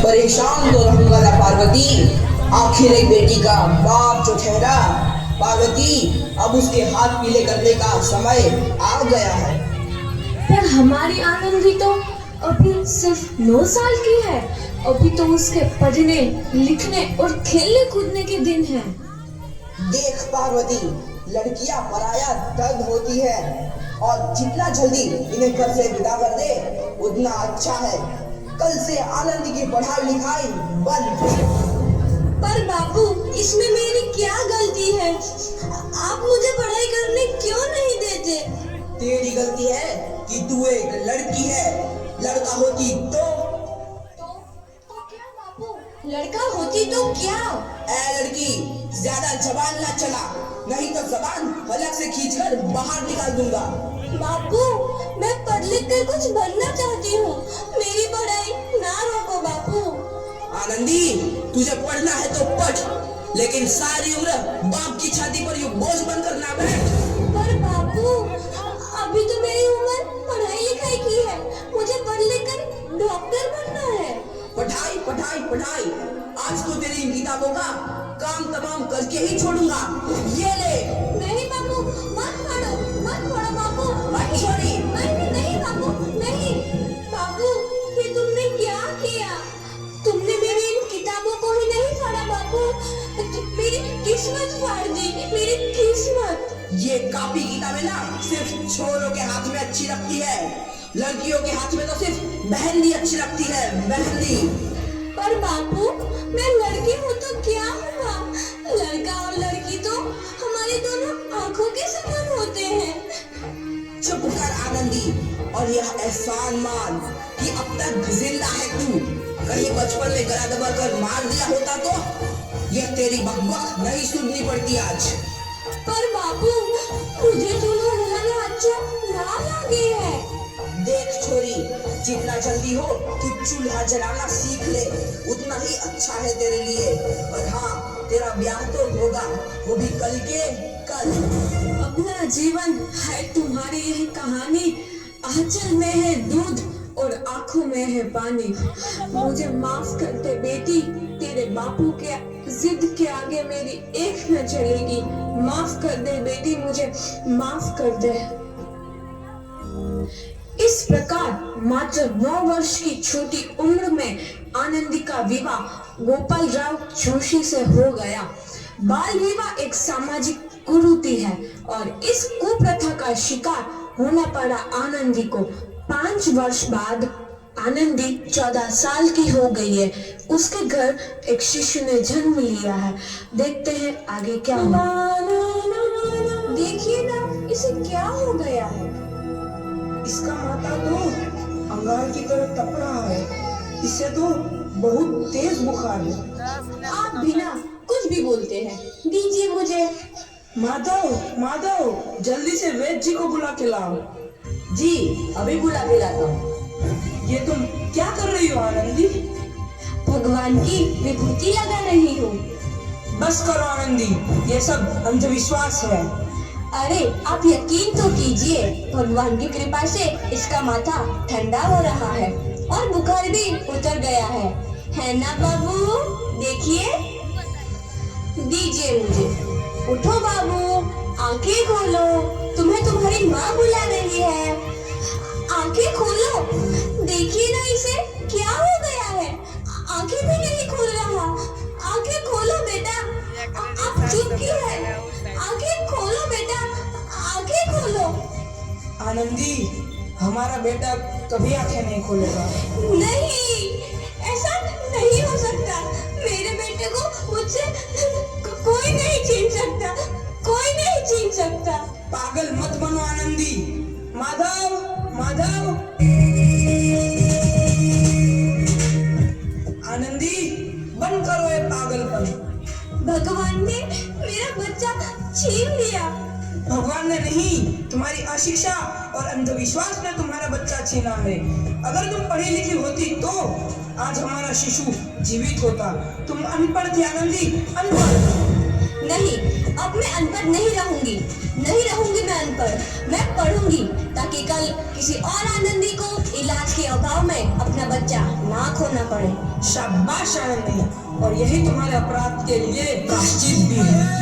परेशान तो रहूंगा ना पार्वती, आखिर एक बेटी का बाप जो ठहरा। पार्वती, अब उसके हाथ पीले करने का समय आ गया है। पर हमारी आनंदी तो अभी सिर्फ 9 साल की है। अभी तो उसके पढ़ने लिखने और खेलने कूदने के दिन हैं। देख पार्वती, लड़कियां पराया दर्द होती है और जितना जल्दी इन्हें घर से विदा कर दे उतना अच्छा है। कल से आनंद की पढ़ाई लिखाई बंद। पर बापू, इसमें मेरी क्या गलती है? आप मुझे पढ़ाई करने क्यों नहीं देते? तेरी गलती है कि तू एक लड़की है। लड़का होती तो क्या बापू? लड़का होती तो क्या? ए लड़की, ज्यादा जबान ना चला, नहीं तो जबान हलक से खींचकर बाहर निकाल दूंगा। बापू, मैं पढ़ लिख कर कुछ बनना चाहती हूँ। मेरी पढ़ाई ना रोको बापू। आनंदी, तुझे पढ़ना है तो पढ़, लेकिन सारी उम्र बाप की छाती पर यूं बोझ बनकर ना बैठ। पर बापू, अभी तो मेरी उम्र पढ़ाई लिखाई की है। मुझे पढ़ लिख कर डॉक्टर बनना है। पढ़ाई पढ़ाई पढ़ाई, आज तो तेरी इन किताबों का काम तमाम करके ही छोड़ूंगा। ये ले। नहीं बापू, मत पढ़ो बापू। छोड़ी। नहीं बापू, नहीं। बापू, ये तुमने क्या किया? तुमने मेरी इन किताबों को ही नहीं पढ़ा बापू, मेरी किस्मत फाड़ दी, मेरी किस्मत। ये कॉपी किताबें ना सिर्फ छोरों के हाथ में अच्छी लगती है, लड़कियों के हाथ में तो सिर्फ मेहंदी अच्छी लगती है, मेहंदी। पर बापू, मैं लड़की हूँ तो क्या हुआ? लड़का और लड़की तो हमारी दोनों आंखों के समान होते हैं। चुप कर आनंदी, और यह एहसान मान कि अब तक जिंदा है तू। कहीं बचपन में गला दबाकर मार दिया होता तो यह तेरी बकबक नहीं सुननी पड़ती आज। पर बापू, मुझे चूल्हा जलाना अच्छा ना लगे है। देख छोरी, जितना जल्दी हो तू चूल्हा जलाना सीख ले, उतना ही अच्छा है तेरे लिए। और हाँ, तेरा ब्याह तो होगा, वो भी कल के कल। अपना जीवन है तुम्हारी यही कहानी। आंचल में है दूध और आंखों में है पानी। मुझे माफ कर दे बेटी, तेरे बापू के जिद के आगे मेरी एक न चलेगी। माफ कर दे बेटी, मुझे माफ कर दे। इस प्रकार मात्र 9 वर्ष की छोटी उम्र में आनंदी का विवाह गोपाल राव जोशी से हो गया। बाल विवाह एक सामाजिक कुरीति है और इस कुप्रथा का शिकार होना पड़ा आनंदी को। 5 वर्ष बाद आनंदी 14 साल की हो गई है। उसके घर एक शिशु ने जन्म लिया है। देखते हैं आगे क्या हुआ। देखिए ना, इसे क्या हो गया है? इसका माथा तो अंगार की तरह तप रहा है। इसे तो बहुत तेज बुखार है। आप बिना कुछ भी बोलते हैं, दीजिए मुझे। माधव, जल्दी से वैद्य जी को बुला के लाओ। जी, अभी बुला के लाता हूँ। ये तुम क्या कर रही हो आनंदी? भगवान की विभूति लगा रही हूँ। बस करो आनंदी, ये सब अंधविश्वास है। अरे आप यकीन तो कीजिए, भगवान की कृपा से इसका माथा ठंडा हो रहा है और बुखार भी उतर गया है ना बाबू? देखिए, दीजिए मुझे। उठो बाबू, आंखें खोलो, तुम्हें तुम्हारी माँ बुला रही है। आंखें खोलो, देखिए ना इसे क्या हो गया है। आंखें भी नहीं खोल रहा। आंखें खोलो बेटा, आप चुप क्यों है? आंखें खोलो बेटा, आंखें खोलो। आनंदी, हमारा बेटा कभी आंखें नहीं खोलेगा। नहीं, ऐसा नहीं हो सकता। मेरे बेटे को मुझसे कोई नहीं छीन सकता, कोई नहीं छीन सकता। पागल मत बनो आनंदी। माधव, आनंदी, बंद करो ये पागलपन। भगवान ने मेरा बच्चा छीन लिया। भगवान ने नहीं, तुम्हारी अशिक्षा और अंधविश्वास ने तुम्हारा बच्चा छीना है। अगर तुम पढ़ी लिखी होती तो आज हमारा शिशु जीवित होता। तुम अनपढ़ थी आनंदी, अनपढ़। नहीं, अब मैं अनपढ़ नहीं रहूंगी। नहीं रहूंगी मैं अनपढ़। मैं पढ़ूंगी ताकि कल किसी और आनंदी को इलाज के अभाव में अपना बच्चा ना खोना पड़े। शाबाश आनंदी, और यही तुम्हारे अपराध के लिए प्रायश्चित भी है।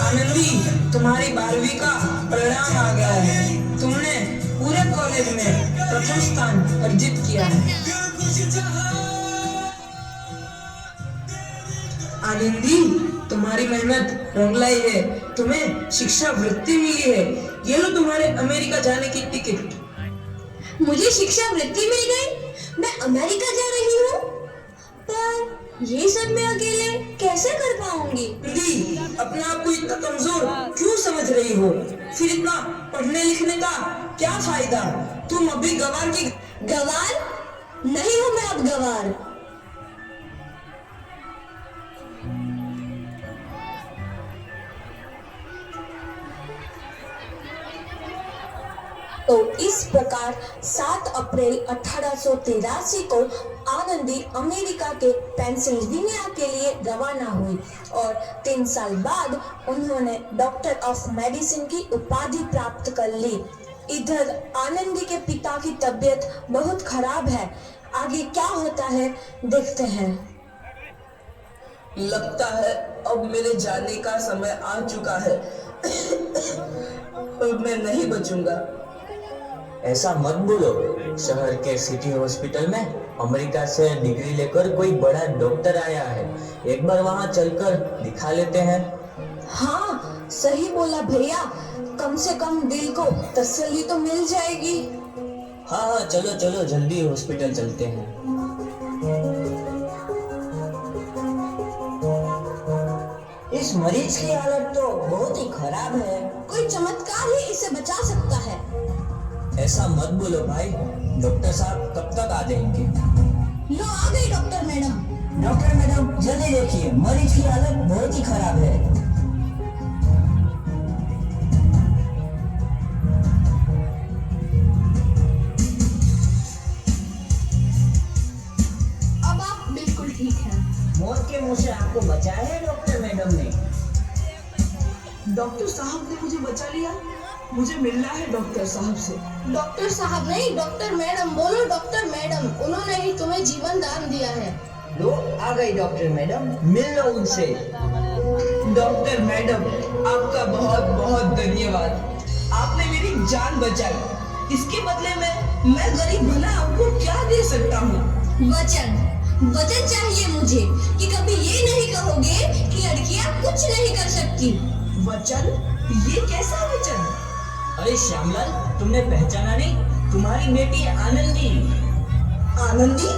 आनंदी, तुम्हारी 12वीं का परिणाम आ गया है। तुमने पूरे कॉलेज में प्रथम स्थान अर्जित किया है। आनंदी, तुम्हारी मेहनत रंग लाई है। तुम्हें शिक्षा वृत्ति मिली है। ये लो तुम्हारे अमेरिका जाने की टिकट। मुझे शिक्षा वृत्ति मिल गई, मैं अमेरिका जा रही हूँ। पर ये सब मैं अकेले कैसे कर पाऊंगी? दी, अपने आप को इतना कमजोर क्यों समझ रही हो? फिर इतना पढ़ने लिखने का क्या फायदा? तुम अभी गवार की गवार नहीं हूँ मैं अब गवार। तो इस प्रकार 7 अप्रैल 1883 को आनंदी अमेरिका के पेंसिल्वेनिया के लिए रवाना हुई और 3 साल बाद उन्होंने डॉक्टर ऑफ मेडिसिन की उपाधि प्राप्त कर ली। इधर आनंदी के पिता की तबीयत बहुत खराब है। आगे क्या होता है देखते हैं। लगता है अब मेरे जाने का समय आ चुका है। अब मैं नहीं बचूंगा। ऐसा मत बोलो। शहर के सिटी हॉस्पिटल में अमेरिका से डिग्री लेकर कोई बड़ा डॉक्टर आया है। एक बार वहां चलकर दिखा लेते हैं। हाँ, सही बोला भैया। कम से कम दिल को तसल्ली तो मिल जाएगी। हाँ हाँ, चलो चलो जल्दी हॉस्पिटल चलते हैं। इस मरीज की हालत तो बहुत ही खराब है। कोई चमत्कार ही इसे बचा सकता है। ऐसा मत बोलो भाई। डॉक्टर साहब कब तक आ जाएंगे? लो आ गई डॉक्टर मैडम। डॉक्टर मैडम जल्दी देखिए, मरीज की हालत बहुत ही खराब है। अब आप बिल्कुल ठीक हैं। मौत के मुंह से आपको बचाया है डॉक्टर मैडम ने। डॉक्टर साहब ने मुझे बचा लिया। मुझे मिलना है डॉक्टर साहब से। डॉक्टर साहब नहीं, डॉक्टर मैडम बोलो। डॉक्टर मैडम, उन्होंने ही तुम्हें जीवन दान दिया है। लो आ गई डॉक्टर मैडम, मिल लो उनसे। डॉक्टर मैडम, आपका बहुत बहुत धन्यवाद। आपने मेरी जान बचाई। इसके बदले में मैं गरीब भला आपको क्या दे सकता हूँ? वचन चाहिए मुझे कि कभी ये नहीं कहोगे कि लड़कियां कुछ नहीं कर सकती। वचन? ये कैसा वचन? अरे श्यामलाल, तुमने पहचाना नहीं? तुम्हारी बेटी आनंदी। आनंदी?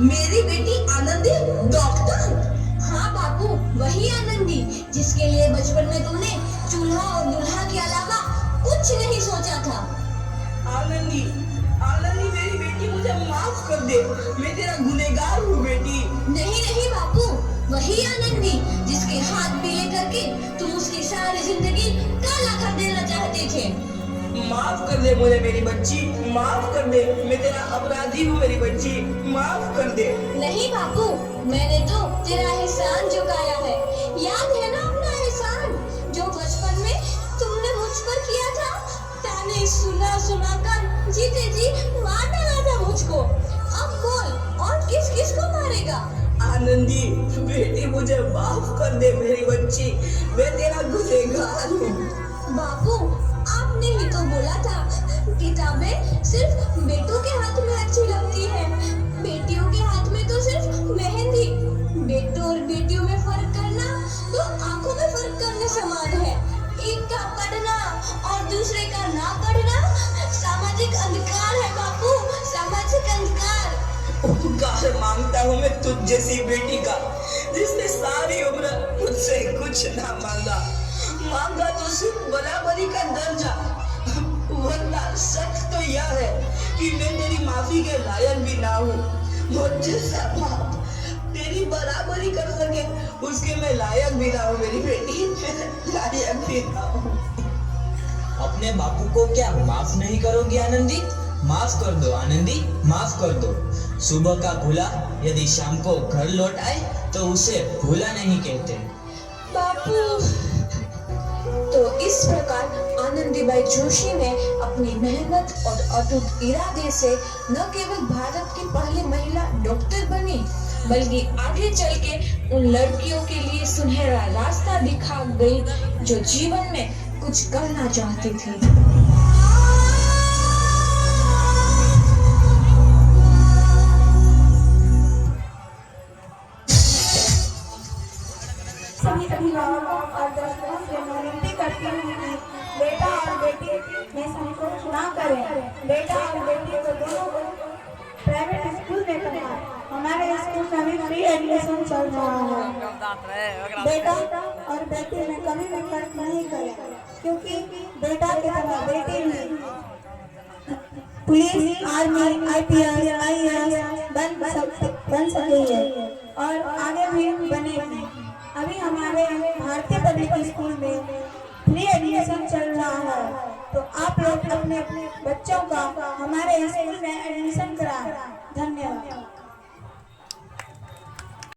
मेरी बेटी आनंदी डॉक्टर? हाँ बापू, वही आनंदी जिसके लिए बचपन में तुमने चूल्हा और दूल्हा के अलावा कुछ नहीं सोचा था। आनंदी, आनंदी मेरी बेटी, मुझे माफ कर दे। मैं तेरा गुनहगार हूँ बेटी। नहीं नहीं बापू, वही आनंदी जिसके हाथ पीले करके तुम उसकी सारी जिंदगी काला कर देना चाहते थे। माफ कर दे मुझे मेरी बच्ची, माफ कर दे। मैं तेरा अपराधी हूँ मेरी बच्ची, माफ कर दे। नहीं बापू, मैंने तो तेरा एहसान चुकाया है। याद है ना अपना एहसान जो बचपन में तुमने मुझ पर किया था? ताने सुना सुना कर जीते जी मार डाला था मुझको। अब बोल, और किस किस को मारेगा? आनंदी बेटी, मुझे माफ कर दे मेरी बच्ची। मैं तेरा गुनहगार हूँ। बापू, आपने ही तो बोला था किताबें सिर्फ बेटों के हाथ में अच्छी लगती है, बेटियों के हाथ में तो सिर्फ मेहंदी। बेटों और बेटियों में फर्क करना तो आंखों में फर्क करने समान है। एक का पढ़ना और दूसरे का ना पढ़ना सामाजिक अंधकार है बापू, सामाजिक अंधकार। उपकार मांगता हूँ मैं तुझ जैसी बेटी का, जिसने सारी उम्र मुझसे कुछ ना मांगा। मांगा तो सिर्फ बराबरी का दर्जा। वरना सच तो यह है कि मैं तेरी माफी के लायक भी ना हूँ। मुझ जैसा बाप तेरी बराबरी कर सके, उसके मैं लायक भी ना हूँ मेरी बेटी, लायक भी ना हूँ। अपने बापू को क्या माफ नहीं करोगी आनंदी? माफ कर दो आनंदी, माफ कर दो। सुबह का भूला यदि शाम को घर लौट आए तो उसे भूला नहीं कहते। बापू। तो इस प्रकार आनंदीबाई जोशी ने अपनी मेहनत और अटूट इरादे से न केवल भारत की पहली महिला डॉक्टर बनी, बल्कि आगे चल के उन लड़कियों के लिए सुनहरा रास्ता दिखा गई जो जीवन में कुछ करना चाहती थी। सभी अभिभावकों और दर्शकों से मैं विनती करती हूँ कि बेटा और बेटी में संकोच ना करें। बेटा और बेटी को दोनों को प्राइवेट स्कूल में पढ़ाएं। हमारे स्कूल में भी फ्री एडमिशन चल रहा है। बेटा और बेटी में कभी भी फर्क नहीं करें, क्योंकि बेटा की तरह बेटी भी पुलिस, आर्मी, IPS, IAS बन सकी है और आगे भी बनेगी। अभी हमारे भारतीय पब्लिक स्कूल में फ्री एडमिशन चल रहा है, तो आप लोग अपने बच्चों का हमारे स्कूल में एडमिशन कराएं।